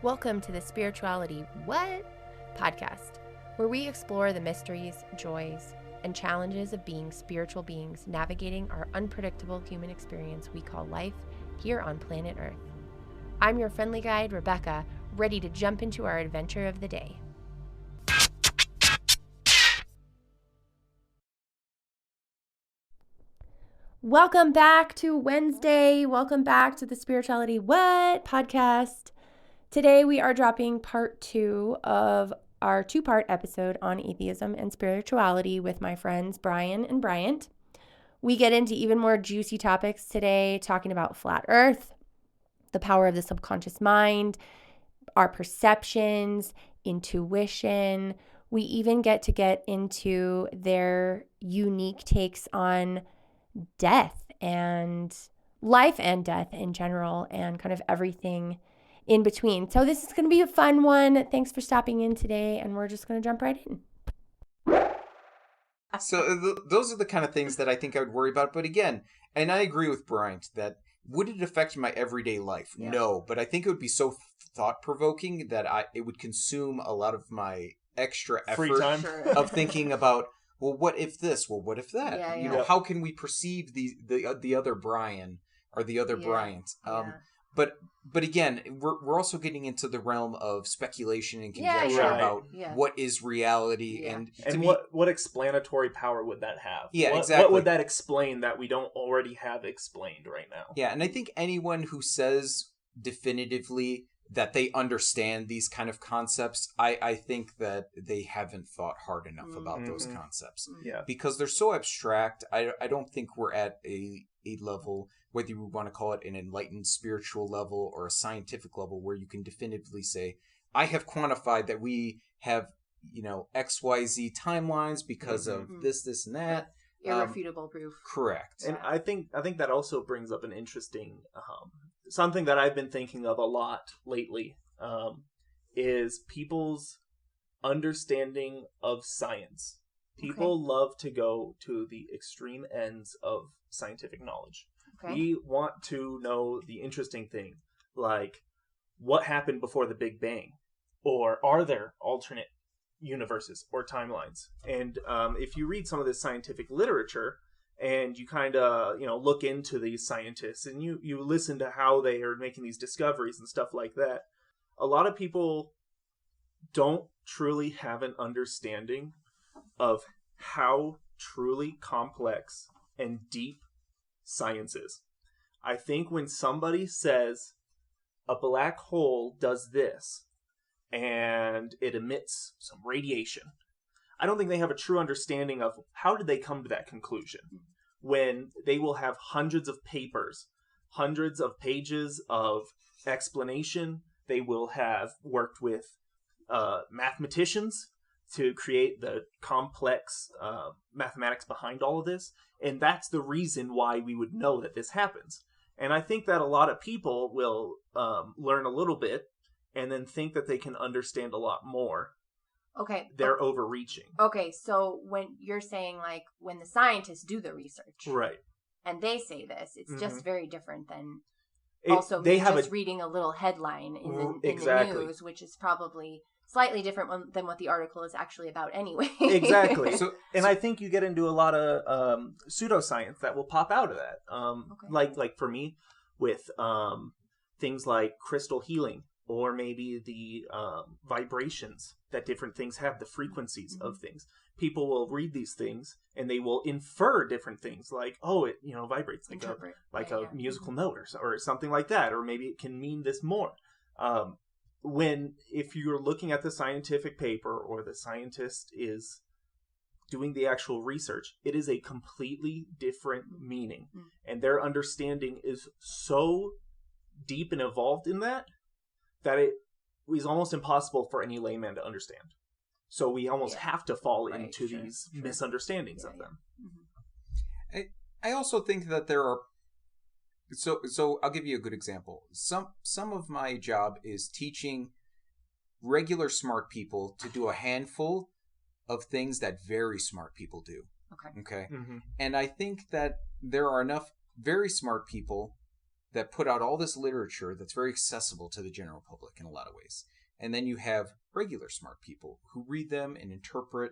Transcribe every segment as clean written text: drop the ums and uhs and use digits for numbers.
Welcome to the Spirituality What? Podcast, where we explore the mysteries, joys, and challenges of being spiritual beings navigating our unpredictable human experience we call life here on planet Earth. I'm your friendly guide, Rebecca, ready to jump into our adventure of the day. Welcome back to Wednesday. Welcome back to the Spirituality What? Podcast. Today we are dropping part 2 of our 2-part episode on atheism and spirituality with my friends Brian and Bryant. We get into even more juicy topics today, talking about flat earth, the power of the subconscious mind, our perceptions, intuition. We even get into their unique takes on death and life and death in general and kind of everything in between. So this is going to be a fun one. Thanks for stopping in today, and we're just going to jump right in. So those are the kind of things that I think I would worry about. But again, and I agree with Bryant, that would it affect my everyday life? Yeah. No, but I think it would be so thought-provoking that it would consume a lot of my extra effort free time of thinking about, well, what if this? Well, what if that? Yeah, you know, how can we perceive the other Brian or the other Bryant? But again, we're also getting into the realm of speculation and conjecture about what is reality and what explanatory power would that have? Yeah, exactly. What would that explain that we don't already have explained right now? Yeah, and I think anyone who says definitively that they understand these kind of concepts, I think that they haven't thought hard enough about those concepts. Yeah. Because they're so abstract. I don't think we're at a level, whether you want to call it an enlightened spiritual level or a scientific level, where you can definitively say, I have quantified that we have, XYZ timelines because of this, and that. Irrefutable proof. Correct. And I think that also brings up an interesting something that I've been thinking of a lot lately, is people's understanding of science. People love to go to the extreme ends of scientific knowledge. Okay. We want to know the interesting thing, like what happened before the Big Bang, or are there alternate universes or timelines? And if you read some of this scientific literature and you kind of look into these scientists and you listen to how they are making these discoveries and stuff like that, a lot of people don't truly have an understanding of how truly complex and deep science is. I think when somebody says a black hole does this and it emits some radiation, I don't think they have a true understanding of how did they come to that conclusion, when they will have hundreds of papers, hundreds of pages of explanation. They will have worked with mathematicians to create the complex mathematics behind all of this. And that's the reason why we would know that this happens. And I think that a lot of people will learn a little bit and then think that they can understand a lot more. Okay. They're overreaching. Okay, so when you're saying, like, when the scientists do the research. Right. And they say this, it's just very different than reading a little headline in the news, which is probably slightly different than what the article is actually about anyway. Exactly. And I think you get into a lot of pseudoscience that will pop out of that. Like for me, with things like crystal healing, or maybe the vibrations that different things have, the frequencies of things. People will read these things and they will infer different things, like, oh, it vibrates like a musical note or something like that, or maybe it can mean this more. If you're looking at the scientific paper or the scientist is doing the actual research, it is a completely different meaning. And their understanding is so deep and evolved in that it is almost impossible for any layman to understand. So we almost have to fall into these misunderstandings of them. Mm-hmm. I also think that there are... So I'll give you a good example. Some of my job is teaching regular smart people to do a handful of things that very smart people do. Okay. Mm-hmm. And I think that there are enough very smart people that put out all this literature that's very accessible to the general public in a lot of ways. And then you have regular smart people who read them and interpret.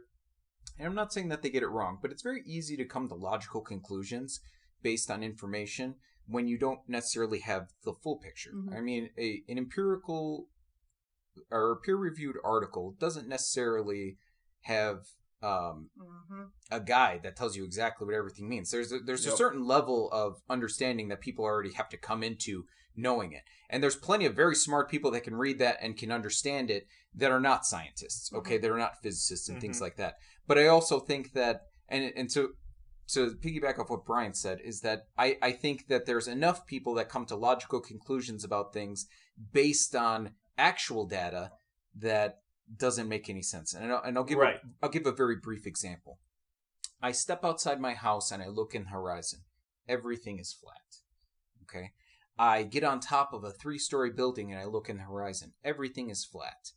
And I'm not saying that they get it wrong, but it's very easy to come to logical conclusions based on information when you don't necessarily have the full picture. I mean, an empirical or peer-reviewed article doesn't necessarily have a guide that tells you exactly what everything means. There's a certain level of understanding that people already have to come into knowing it. And there's plenty of very smart people that can read that and can understand it that are not scientists, okay? That are not physicists and things like that. But I also think that, and to piggyback off what Brian said, is that I think that there's enough people that come to logical conclusions about things based on actual data that doesn't make any sense. And I'll give a very brief example. I step outside my house and I look in the horizon. Everything is flat. Okay. I get on top of a 3-story building and I look in the horizon. Everything is flat.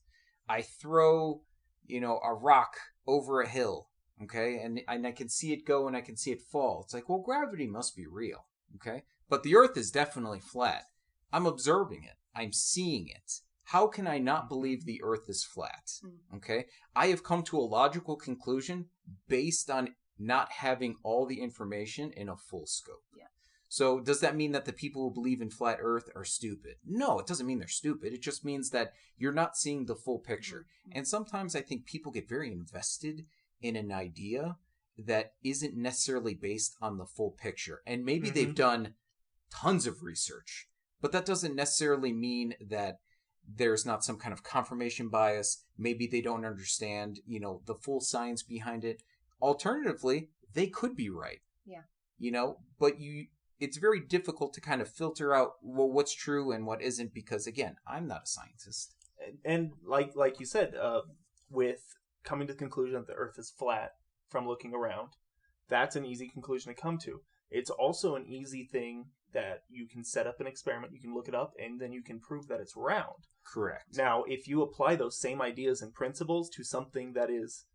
I throw, a rock over a hill. Okay. And I can see it go and I can see it fall. It's like, well, gravity must be real. Okay. But the earth is definitely flat. I'm observing it. I'm seeing it. How can I not believe the earth is flat? Okay. I have come to a logical conclusion based on not having all the information in a full scope. Yeah. So does that mean that the people who believe in flat earth are stupid? No, it doesn't mean they're stupid. It just means that you're not seeing the full picture. And sometimes I think people get very invested in an idea that isn't necessarily based on the full picture. And maybe they've done tons of research, but that doesn't necessarily mean that there's not some kind of confirmation bias. Maybe they don't understand, the full science behind it. Alternatively, they could be right. Yeah. But it's very difficult to kind of filter out, well, what's true and what isn't, because again, I'm not a scientist. And like you said, with coming to the conclusion that the earth is flat from looking around, that's an easy conclusion to come to. It's also an easy thing that you can set up an experiment, you can look it up, and then you can prove that it's round. Correct. Now, if you apply those same ideas and principles to something that is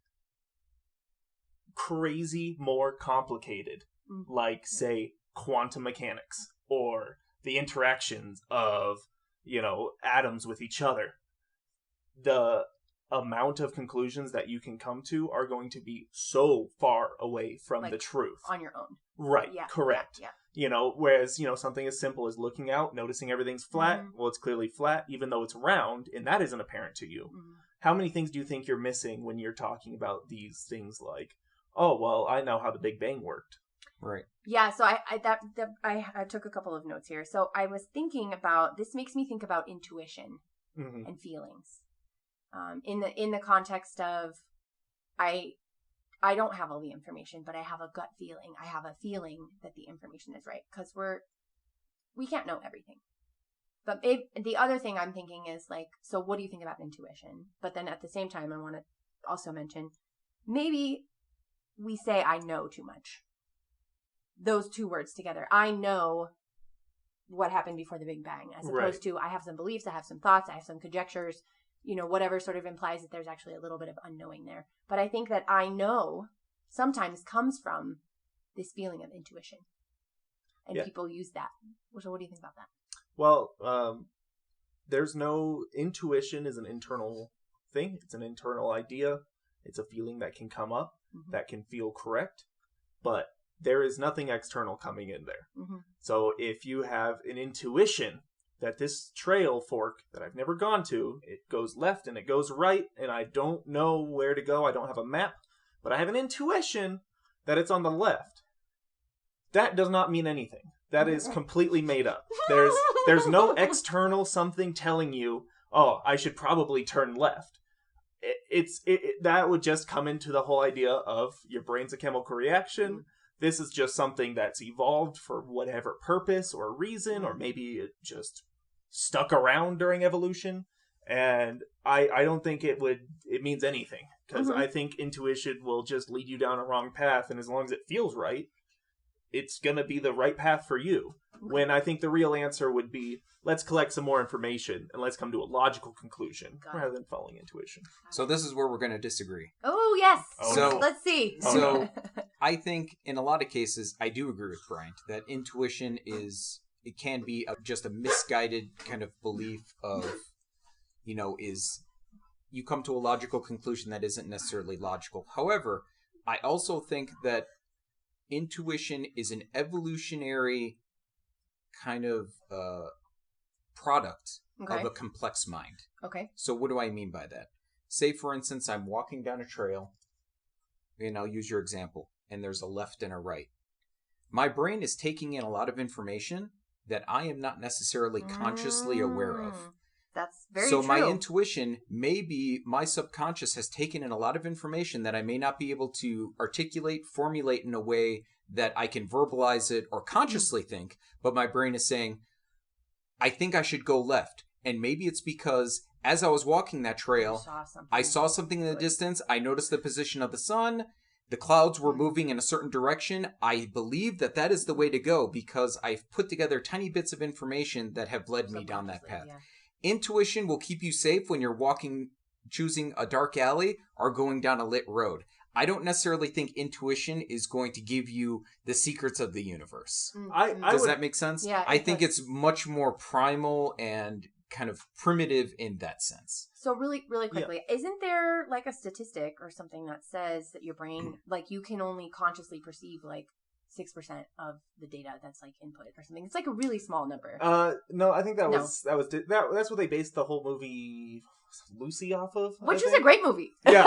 crazy more complicated, like, say, quantum mechanics, or the interactions of, atoms with each other, the amount of conclusions that you can come to are going to be so far away from the truth. On your own. Right, yeah, correct. Yeah. Whereas, something as simple as looking out, noticing everything's flat, well, it's clearly flat, even though it's round, and that isn't apparent to you. How many things do you think you're missing when you're talking about these things like, oh, well, I know how the Big Bang worked? Right. Yeah, so I took a couple of notes here. So I was thinking about, this makes me think about intuition and feelings. In the context of, I don't have all the information, but I have a gut feeling. I have a feeling that the information is right, because we can't know everything. But the other thing I'm thinking is like, so what do you think about intuition? But then at the same time, I want to also mention, maybe we say I know too much. Those two words together. I know what happened before the Big Bang, as opposed to I have some beliefs, I have some thoughts, I have some conjectures, whatever sort of implies that there's actually a little bit of unknowing there. But I think that I know sometimes comes from this feeling of intuition. And people use that. So what do you think about that? Well, there's no... Intuition is an internal thing. It's an internal idea. It's a feeling that can come up, that can feel correct. But there is nothing external coming in there. So if you have an intuition that this trail fork that I've never gone to, it goes left and it goes right, and I don't know where to go, I don't have a map, but I have an intuition that it's on the left, that does not mean anything. That is completely made up. There's no external something telling you, oh, I should probably turn left. That would just come into the whole idea of your brain's a chemical reaction. This is just something that's evolved for whatever purpose or reason, or maybe it just stuck around during evolution. And I don't think it means anything, because I think intuition will just lead you down a wrong path, and as long as it feels right, it's going to be the right path for you. When I think the real answer would be, let's collect some more information and let's come to a logical conclusion rather than following intuition. So this is where we're going to disagree. Oh, yes. So let's see. So I think in a lot of cases, I do agree with Bryant that intuition is it can be just a misguided kind of belief of, is you come to a logical conclusion that isn't necessarily logical. However, I also think that intuition is an evolutionary kind of product of a complex mind. Okay. So what do I mean by that? Say, for instance, I'm walking down a trail, and I'll use your example, and there's a left and a right. My brain is taking in a lot of information that I am not necessarily consciously aware of. That's very true. So true. my intuition, maybe my subconscious has taken in a lot of information that I may not be able to articulate, formulate in a way that I can verbalize it or consciously think, but my brain is saying, I think I should go left. And maybe it's because as I was walking that trail, I saw something in the distance. I noticed the position of the sun. The clouds were moving in a certain direction. I believe that that is the way to go because I've put together tiny bits of information that have led me down that path. Yeah. Intuition will keep you safe when you're choosing a dark alley or going down a lit road. I don't necessarily think intuition is going to give you the secrets of the universe. Does that make sense? Yeah, I think it's much more primal and kind of primitive in that sense. So really quickly, isn't there like a statistic or something that says that your brain, like you can only consciously perceive like 6% of the data that's like input or something? It's like a really small number. No, I think that's what they based the whole movie Lucy off of, which is a great movie. Yeah,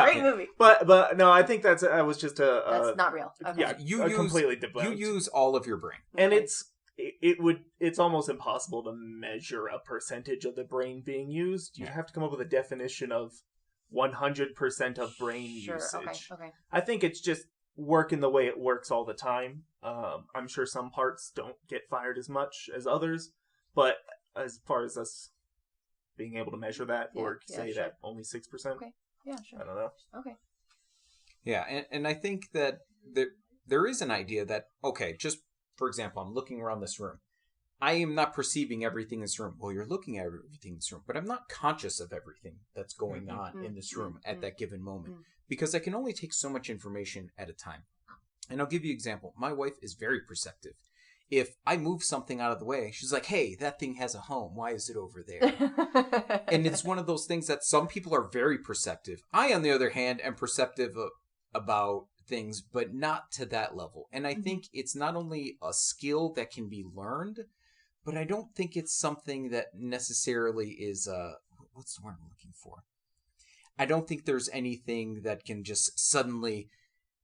great movie. But no, I think that was just that's not real. Okay. Yeah, completely you use all of your brain, and it's almost impossible to measure a percentage of the brain being used. You have to come up with a definition of 100% of brain usage. Okay. I think it's just working the way it works all the time. I'm sure some parts don't get fired as much as others, but as far as us being able to measure that that only 6%. Okay. Yeah, sure. I don't know. Okay. Yeah, and I think that there is an idea that, okay, just for example, I'm looking around this room. I am not perceiving everything in this room. Well, you're looking at everything in this room, but I'm not conscious of everything that's going on in this room at that given moment because I can only take so much information at a time. And I'll give you an example. My wife is very perceptive. If I move something out of the way, she's like, hey, that thing has a home. Why is it over there? And it's one of those things that some people are very perceptive. I, on the other hand, am perceptive about things, but not to that level. And I think it's not only a skill that can be learned, but I don't think it's something that necessarily is, what's the word I'm looking for? I don't think there's anything that can just suddenly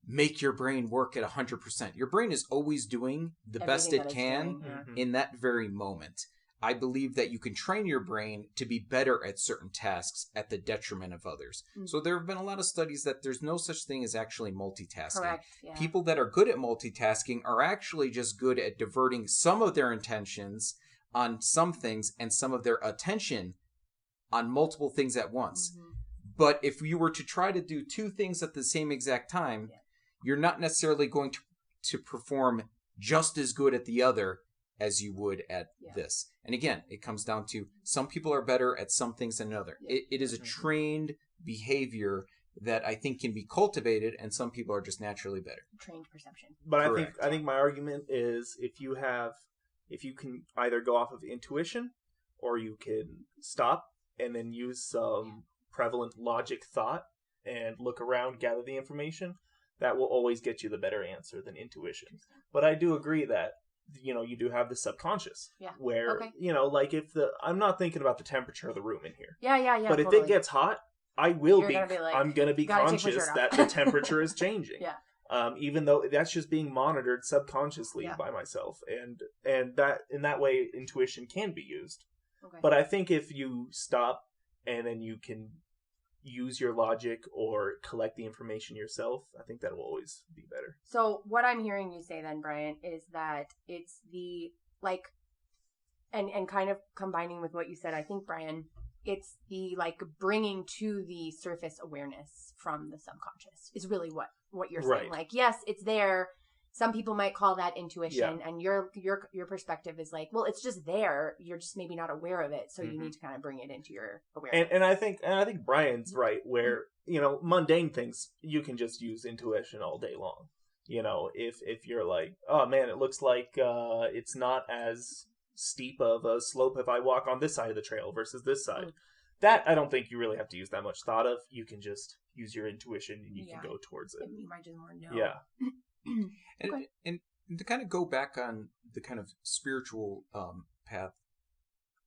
make your brain work at 100%. Your brain is always doing the best it can in that very moment. I believe that you can train your brain to be better at certain tasks at the detriment of others. So there have been a lot of studies that there's no such thing as actually multitasking. Correct. Yeah. People that are good at multitasking are actually just good at diverting some of their intentions on some things and some of their attention on multiple things at once. But if you were to try to do two things at the same exact time, you're not necessarily going to perform just as good at the other as you would at this. And again, it comes down to some people are better at some things than another. It is a trained behavior that I think can be cultivated, and some people are just naturally better. Trained perception. But I think my argument is if you can either go off of intuition or you can stop and then use some prevalent logic thought and look around, gather the information, that will always get you the better answer than intuition. But I do agree that, you do have the subconscious. Yeah. Where, like I'm not thinking about the temperature of the room in here. Yeah. But if it gets hot, I'm going to be conscious that the temperature is changing. Even though that's just being monitored subconsciously by myself. And that in that way, intuition can be used. Okay. But I think if you stop and then you can use your logic or collect the information yourself, I think that will always be better. So what I'm hearing you say then, Brian, is that it's the, like, and kind of combining with what you said, I think, Brian, it's the, like, bringing to the surface awareness from the subconscious is really what you're saying. Like, yes, it's there. Some people might call that intuition, and your perspective is like, well, it's just there. You're just maybe not aware of it, so you need to kind of bring it into your awareness. And I think Brian's right, where mundane things you can just use intuition all day long. You know, if you're like, oh man, it looks like it's not as steep of a slope if I walk on this side of the trail versus this side. That I don't think you really have to use that much thought of. You can just use your intuition and you can go towards it. You might just want to know. Yeah. Okay. And to kind of go back on the kind of spiritual path,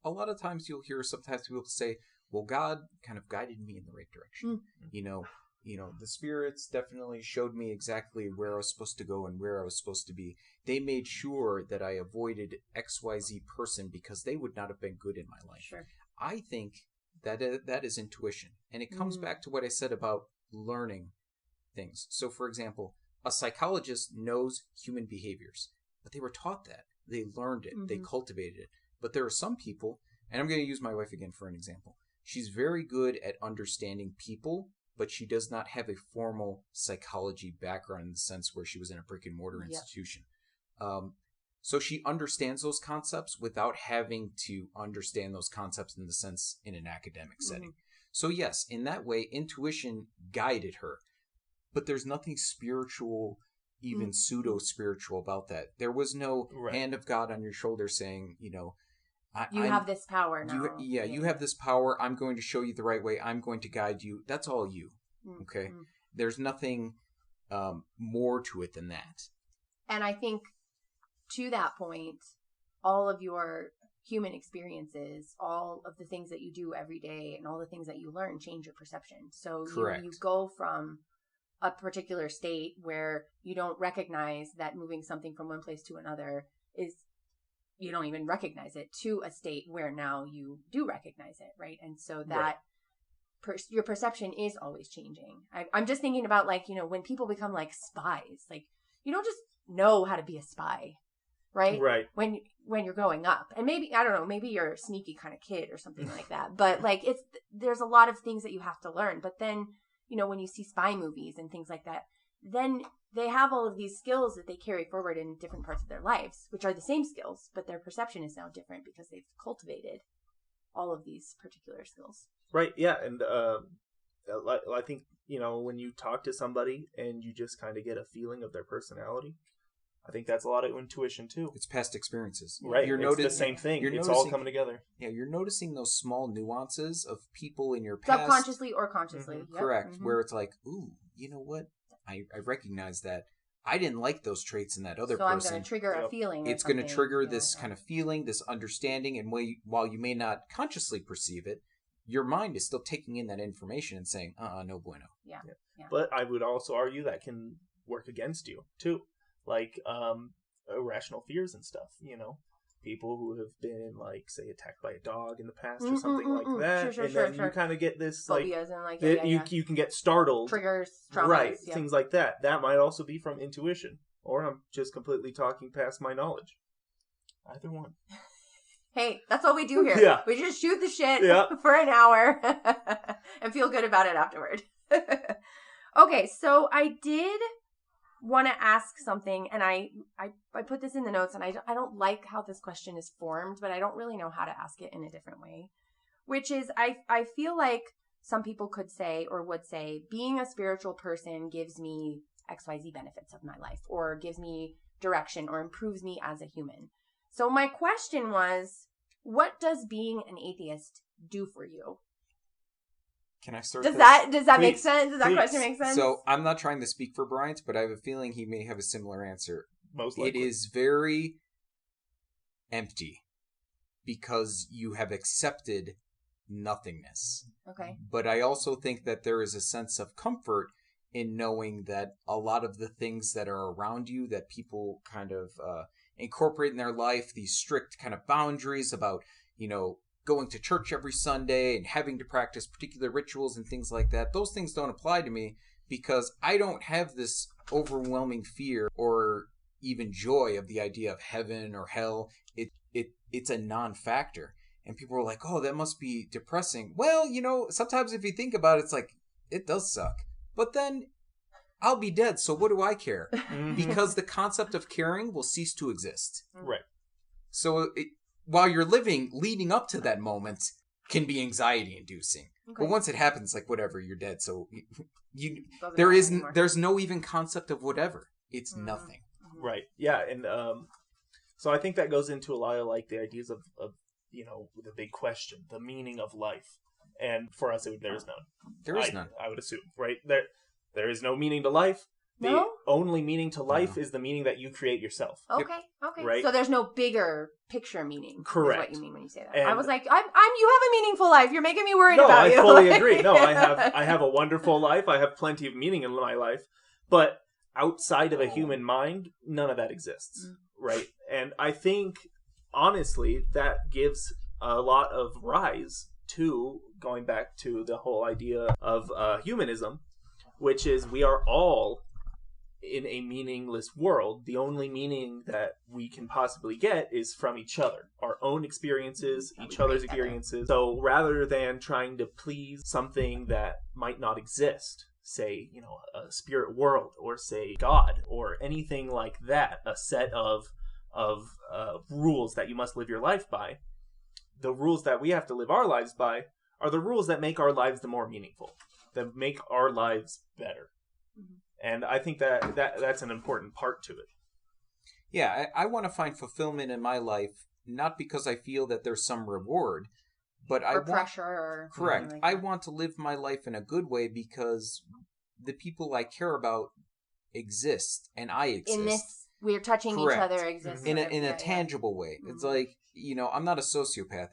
a lot of times you'll hear sometimes people say, well, God kind of guided me in the right direction. You know, the spirits definitely showed me exactly where I was supposed to go and where I was supposed to be. They made sure that I avoided XYZ person because they would not have been good in my life. Sure. I think that is intuition. And it comes back to what I said about learning things. So, for example, a psychologist knows human behaviors, but they were taught that. They learned it. They cultivated it. But there are some people, and I'm going to use my wife again for an example. She's very good at understanding people, but she does not have a formal psychology background in the sense where she was in a brick and mortar institution. So she understands those concepts without having to understand those concepts in the sense in an academic setting. So yes, in that way, intuition guided her. But there's nothing spiritual, even pseudo-spiritual about that. There was no hand of God on your shoulder saying, you know, you have this power now. You have this power. I'm going to show you the right way. I'm going to guide you. That's all you. Okay? There's nothing more to it than that. And I think to that point, all of your human experiences, all of the things that you do every day and all the things that you learn change your perception. So you go from a particular state where you don't recognize that moving something from one place to another is, you don't even recognize it, to a state where now you do recognize it, right? And so that your perception is always changing. I'm just thinking about, like, you know, when people become like spies, like, you don't just know how to be a spy, right? Right. When you're growing up, and maybe, I don't know, maybe you're a sneaky kind of kid or something like that. But like, there's a lot of things that you have to learn. But then, you know, when you see spy movies and things like that, then they have all of these skills that they carry forward in different parts of their lives, which are the same skills, but their perception is now different because they've cultivated all of these particular skills. Right. Yeah. And I think, you know, when you talk to somebody and you just kind of get a feeling of their personality, I think that's a lot of intuition too. It's past experiences. Right. It's the same thing. It's all coming together. Yeah. You're noticing those small nuances of people in your past. Subconsciously or consciously. Yep. Correct. Where it's like, ooh, you know what? I recognize that. I didn't like those traits in that other person. So I'm going to trigger a feeling. It's going to trigger this kind of feeling, this understanding, and while you may not consciously perceive it, your mind is still taking in that information and saying, no bueno. Yeah. But I would also argue that can work against you, too. Like, irrational fears and stuff, you know? People who have been, like, say, attacked by a dog in the past or something like that. Sure, and then you kind of get this, like, and you can get startled. Triggers, traumas. Right, things like that. That might also be from intuition. Or I'm just completely talking past my knowledge. Either one. Hey, that's all we do here. Yeah. We just shoot the shit for an hour and feel good about it afterward. Okay, so I did want to ask something, and I put this in the notes, and I don't like how this question is formed, but I don't really know how to ask it in a different way, which is I feel like some people could say or would say being a spiritual person gives me XYZ benefits of my life, or gives me direction, or improves me as a human. So my question was, what does being an atheist do for you? Can I start? Does that make sense? Does that question make sense? So I'm not trying to speak for Bryant, but I have a feeling he may have a similar answer. Most likely. It is very empty because you have accepted nothingness. Okay. But I also think that there is a sense of comfort in knowing that a lot of the things that are around you that people kind of incorporate in their life, these strict kind of boundaries about, you know, going to church every Sunday and having to practice particular rituals and things like that, those things don't apply to me because I don't have this overwhelming fear or even joy of the idea of heaven or hell. It's a non-factor. And people are like, oh, that must be depressing. Well, you know, sometimes if you think about it, it's like, it does suck. But then I'll be dead, so what do I care? Because the concept of caring will cease to exist. Right. So while you're living, leading up to that moment can be anxiety-inducing. Okay. But once it happens, like, whatever, you're dead. So there's no even concept of whatever. it's nothing. Right. Yeah. And so I think that goes into a lot of like the ideas of the big question, the meaning of life. And for us, there is none. There is none. I would assume, right? There is no meaning to life. The only meaning to life is the meaning that you create yourself. Okay. Right? So there's no bigger picture meaning. Correct. Is what you mean when you say that. And I was like, you have a meaningful life. You're making me worried no, about you. I fully agree. No, I have a wonderful life. I have plenty of meaning in my life. But outside of a human mind, none of that exists. Right? And I think, honestly, that gives a lot of rise to going back to the whole idea of humanism, which is we are all in a meaningless world. The only meaning that we can possibly get is from each other, our own experiences, each other's experiences. So rather than trying to please something that might not exist, say, a spirit world, or say God, or anything like that, a set of rules that you must live your life by, the rules that we have to live our lives by are the rules that make our lives the more meaningful, that make our lives better. And I think that's an important part to it. Yeah, I want to find fulfillment in my life, not because I feel that there's some reward, but pressure or correct. Like I want to live my life in a good way because the people I care about exist and I exist. In this, we're touching each other exists in a tangible way. It's like, I'm not a sociopath.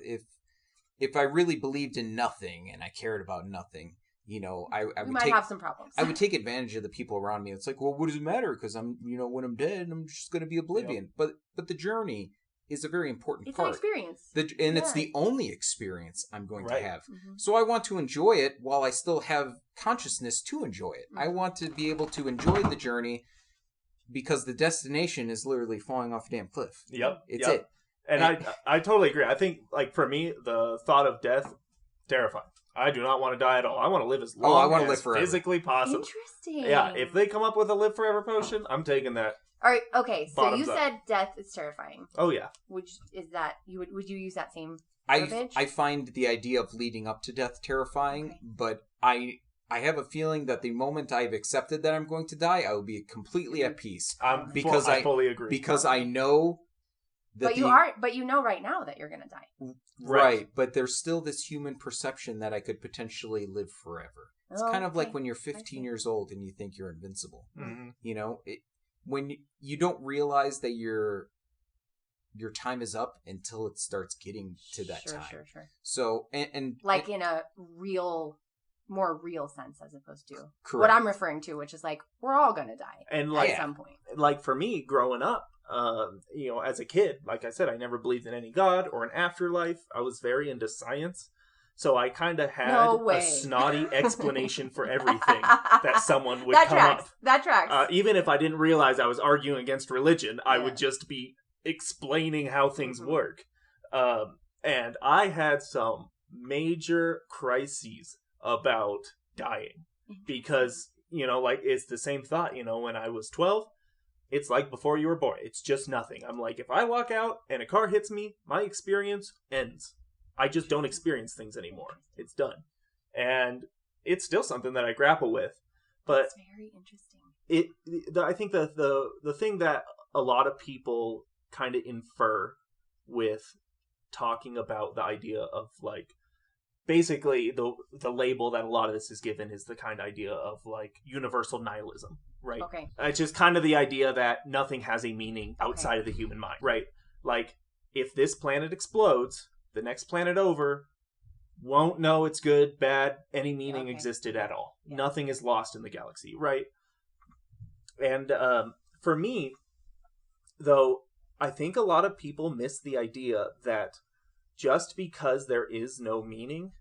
If I really believed in nothing and I cared about nothing, I would have some problems. I would take advantage of the people around me. It's like, well, what does it matter? Because I'm, when I'm dead, I'm just going to be oblivion. Yep. But the journey is a very important part. It's an experience. It's the only experience I'm going to have. So I want to enjoy it while I still have consciousness to enjoy it. I want to be able to enjoy the journey because the destination is literally falling off a damn cliff. Yep. It's it. And I totally agree. I think, like, for me, the thought of death, terrifying. I do not want to die at all. I want to live as long as physically possible. Interesting. Yeah, if they come up with a live forever potion, I'm taking that. All right. Okay. So Bottoms you up. said death is terrifying. Oh yeah. Would you use that same verbiage? I find the idea of leading up to death terrifying, but I have a feeling that the moment I've accepted that I'm going to die, I will be completely at peace. I fully agree. Because I know that but you know right now that you're going to die. Right, but there's still this human perception that I could potentially live forever. It's kind of like when you're 15 years old and you think you're invincible. When you don't realize that your time is up until it starts getting to that time. Sure. So, and like in a more real sense as opposed to correct. What I'm referring to, which is like, we're all going to die and at some point. Like for me, growing up, as a kid, like I said, I never believed in any God or an afterlife. I was very into science. So I kind of had a snotty explanation for everything that someone would come up. That tracks. Even if I didn't realize I was arguing against religion, I would just be explaining how things work. And I had some major crises about dying. Because, it's the same thought, when I was 12, it's like before you were born. It's just nothing. I'm like, if I walk out and a car hits me, my experience ends. I just don't experience things anymore. It's done. And it's still something that I grapple with. But it's very interesting. I think the thing that a lot of people kind of infer with talking about the idea of, like, basically the label that a lot of this is given is the kind of idea of, like, universal nihilism, right? Okay. It's just kind of the idea that nothing has a meaning outside of the human mind, right? Like, if this planet explodes, the next planet over won't know it's good, bad, any meaning existed at all. Yeah. Nothing is lost in the galaxy, right? And for me, though, I think a lot of people miss the idea that just because there is no meaning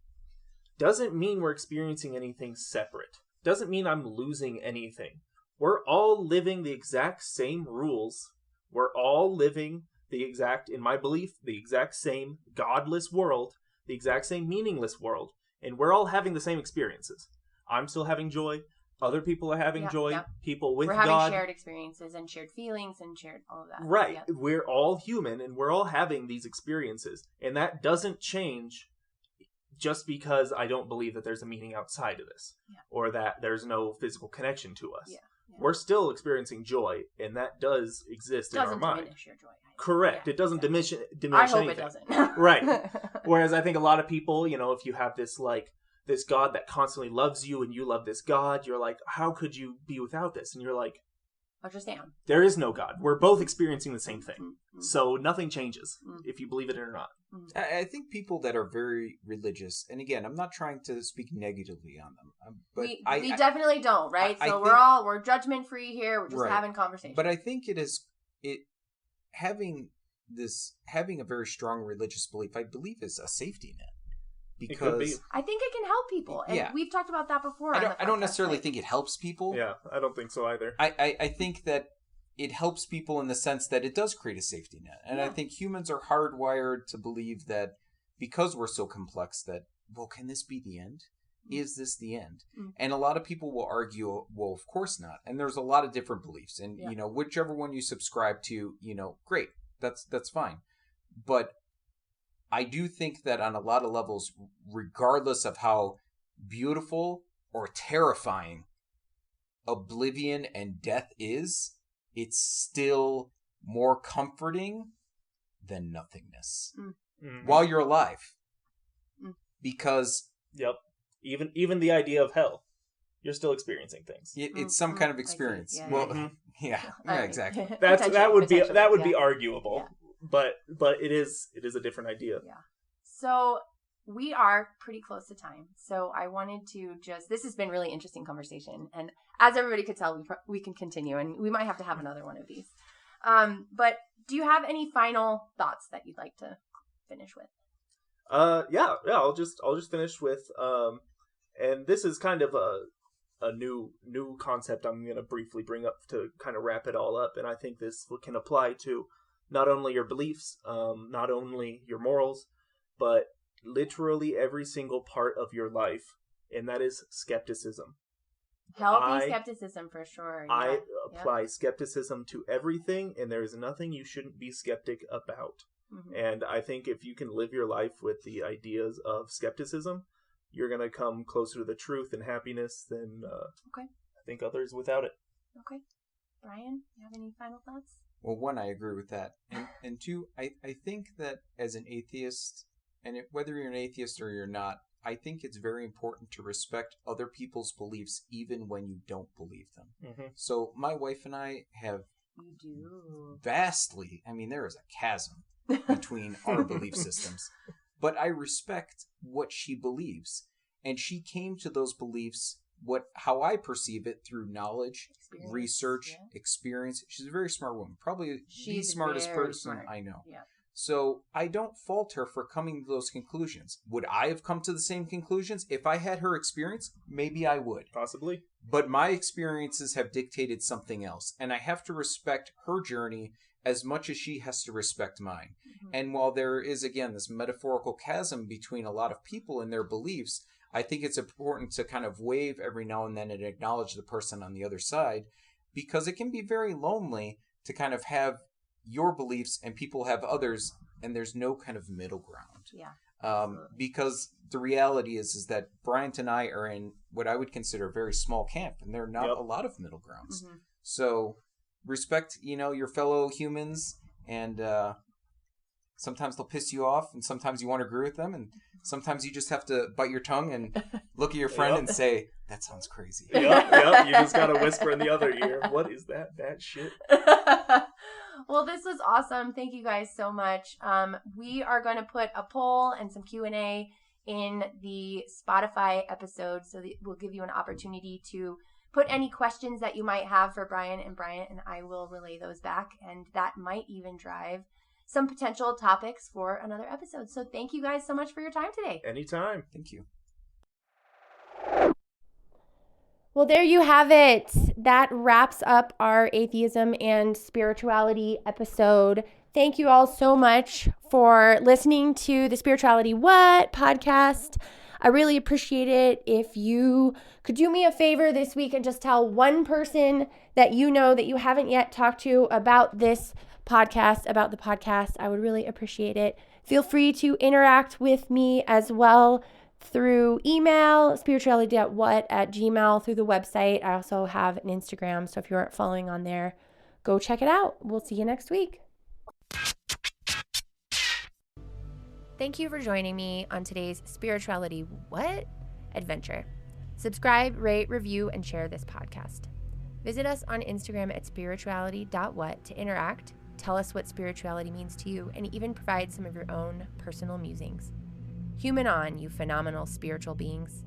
doesn't mean we're experiencing anything separate. Doesn't mean I'm losing anything. We're all living the exact same rules. We're all living in my belief, the exact same godless world, the exact same meaningless world, and we're all having the same experiences. I'm still having joy. Other people are having joy. People with God. We're having shared experiences and shared feelings and shared all of that. Right. Yep. We're all human and we're all having these experiences. And that doesn't change just because I don't believe that there's a meaning outside of this or that there's no physical connection to us. Yeah. we're still experiencing joy, and that does exist in our mind. Doesn't diminish your joy. Correct. Yeah, it doesn't exactly. diminish I hope anything. it doesn't. Right. Whereas I think a lot of people, if you have this this God that constantly loves you and you love this God, you're like, how could you be without this? And you're like, I just am. there is no God. We're both experiencing the same thing. Mm-hmm. So nothing changes if you believe it or not. I think people that are very religious, and again, I'm not trying to speak negatively on them, but we definitely don't, right? So we're judgment free here. We're just having conversation. But I think having a very strong religious belief, I believe, is a safety net. Because I think it can help people. And we've talked about that before. I don't necessarily think it helps people. Yeah, I don't think so either. I think that it helps people in the sense that it does create a safety net. And I think humans are hardwired to believe that because we're so complex that, well, can this be the end? Is this the end? And a lot of people will argue, well, of course not. And there's a lot of different beliefs. And, whichever one you subscribe to, great. That's fine. But I do think that on a lot of levels, regardless of how beautiful or terrifying oblivion and death is, it's still more comforting than nothingness while you're alive. Because... Yep. Even the idea of hell, you're still experiencing things. It's some kind of experience. Yeah, exactly. That would be arguable. Yeah. But it is a different idea. Yeah. So we are pretty close to time. So I wanted to this has been really interesting conversation. And as everybody could tell, we can continue, and we might have to have another one of these. But do you have any final thoughts that you'd like to finish with? Yeah. I'll just finish with, and this is kind of a new concept I'm going to briefly bring up to kind of wrap it all up. And I think this can apply to not only your beliefs, not only your morals, but literally every single part of your life, and that is skepticism. Healthy skepticism for sure. Yeah. I apply skepticism to everything, and there is nothing you shouldn't be skeptic about. Mm-hmm. And I think if you can live your life with the ideas of skepticism, you're going to come closer to the truth and happiness than I think others without it. Okay. Brian, you have any final thoughts? Well, one, I agree with that. And two, I think that as an atheist, and whether you're an atheist or you're not, I think it's very important to respect other people's beliefs even when you don't believe them. Mm-hmm. So my wife and I have vastly, there is a chasm between our belief systems. But I respect what she believes. And she came to those beliefs how I perceive it through knowledge, research, experience. She's a very smart woman. Probably the smartest person I know. Yeah. So I don't fault her for coming to those conclusions. Would I have come to the same conclusions if I had her experience? Maybe I would. Possibly. But my experiences have dictated something else. And I have to respect her journey as much as she has to respect mine. Mm-hmm. And while there is, again, this metaphorical chasm between a lot of people and their beliefs, I think it's important to kind of wave every now and then and acknowledge the person on the other side, because it can be very lonely to kind of have your beliefs and people have others, and there's no kind of middle ground. Yeah. Because the reality is that Bryant and I are in what I would consider a very small camp, and there are not a lot of middle grounds. Mm-hmm. So respect, your fellow humans, and sometimes they'll piss you off, and sometimes you want to agree with them, and sometimes you just have to bite your tongue and look at your friend and say, that sounds crazy. Yep. You just got to whisper in the other ear, what is that shit? Well, this was awesome. Thank you guys so much. We are going to put a poll and some Q&A in the Spotify episode, so that we'll give you an opportunity to put any questions that you might have for Brian and Bryant, and I will relay those back, and that might even drive some potential topics for another episode. So thank you guys so much for your time today. Anytime. Thank you. Well, there you have it. That wraps up our atheism and spirituality episode. Thank you all so much for listening to the Spirituality What podcast. I really appreciate it. If you could do me a favor this week and just tell one person that you know that you haven't yet talked to about this podcast, about the podcast, I would really appreciate it. Feel free to interact with me as well through email, spirituality.what@gmail, through the website. I also have an Instagram, so if you aren't following on there, go check it out. We'll see you next week. Thank you for joining me on today's Spirituality What adventure. Subscribe, rate, review, and share this podcast. Visit us on Instagram at spirituality.what to interact, tell us what spirituality means to you, and even provide some of your own personal musings. Human on, you phenomenal spiritual beings.